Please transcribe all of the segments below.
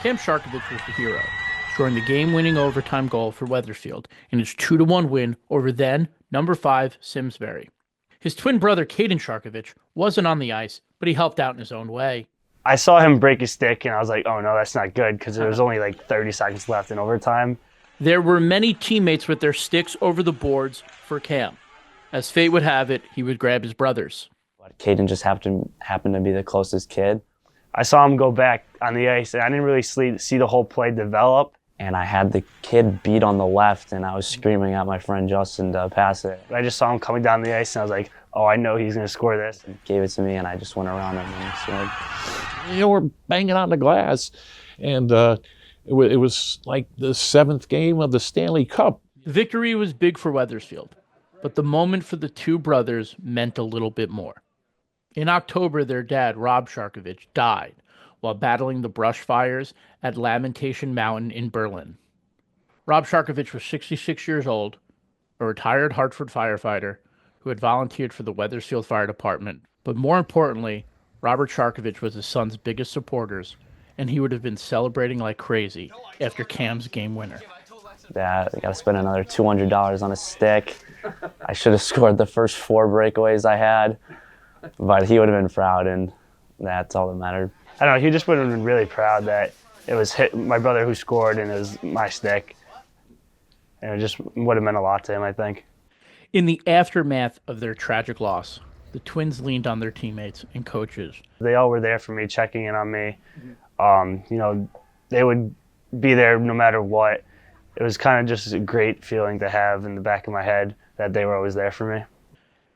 Cam Sharkevich was the hero, scoring the game-winning overtime goal for Wethersfield in his 2-1 win over then number 5 Simsbury. His twin brother Kayden Sharkevich wasn't on the ice, but he helped out in his own way. I saw him break his stick, and I was like, oh no, that's not good, because there was only like 30 seconds left in overtime. There were many teammates with their sticks over the boards for Cam. As fate would have it, he would grab his brothers. Kayden just happened to be the closest kid. I saw him go back on the ice, and I didn't really see the whole play develop. And I had the kid beat on the left, and I was screaming at my friend Justin to pass it. I just saw him coming down the ice, and I was like, oh, I know he's going to score this. He gave it to me, and I just went around him and scored. You know, we're banging on the glass, and it was like the 7th game of the Stanley Cup. The victory was big for Wethersfield, but the moment for the two brothers meant a little bit more. In October, their dad, Rob Sharkevich, died while battling the brush fires at Lamentation Mountain in Berlin. Rob Sharkevich was 66 years old, a retired Hartford firefighter who had volunteered for the Wethersfield Fire Department. But more importantly, Robert Sharkevich was his son's biggest supporters, and he would have been celebrating like crazy after Cam's game winner. Dad, I got to spend another $200 on a stick. I should have scored the first 4 breakaways I had, but he would have been proud, and that's all that mattered. I don't know, he just would have been really proud that it was my brother who scored and it was my stick. And it just would have meant a lot to him, I think. In the aftermath of their tragic loss, the twins leaned on their teammates and coaches. They all were there for me, checking in on me. You know, they would be there no matter what. It was kind of just a great feeling to have in the back of my head that they were always there for me.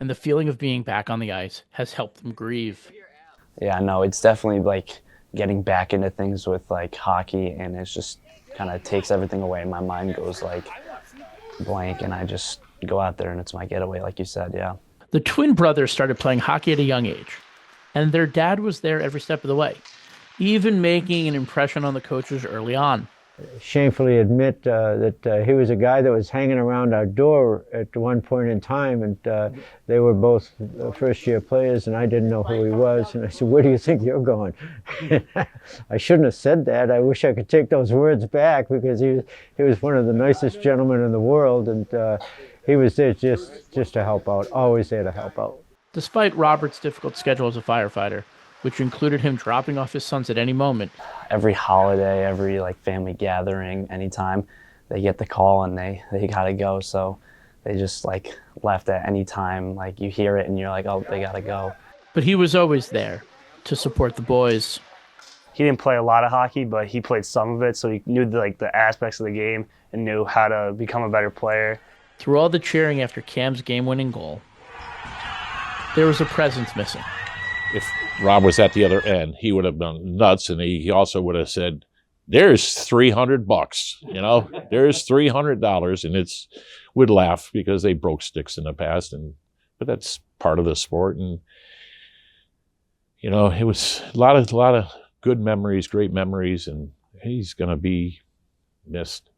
And the feeling of being back on the ice has helped them grieve. Yeah, no, it's definitely like getting back into things with like hockey, and it's just kind of takes everything away. My mind goes like blank, and I just go out there and it's my getaway, like you said, yeah. The twin brothers started playing hockey at a young age, and their dad was there every step of the way, even making an impression on the coaches early on. Shamefully admit that he was a guy that was hanging around our door at one point in time, and they were both first-year players, and I didn't know who he was. And I said, "Where do you think you're going?" I shouldn't have said that. I wish I could take those words back, because he was one of the nicest gentlemen in the world, and he was there just to help out, always there to help out. Despite Robert's difficult schedule as a firefighter, which included him dropping off his sons at any moment. Every holiday, every like family gathering, anytime they get the call and they gotta go. So they just like left at any time. Like you hear it and you're like, oh, they gotta go. But he was always there to support the boys. He didn't play a lot of hockey, but he played some of it, so he knew the aspects of the game and knew how to become a better player. Through all the cheering after Cam's game-winning goal, there was a presence missing. If Rob was at the other end, he would have been nuts, and he also would have said, there's $300, you know, there's $300, and we'd laugh because they broke sticks in the past, but that's part of the sport, and you know, it was a lot of good memories, great memories, and he's going to be missed.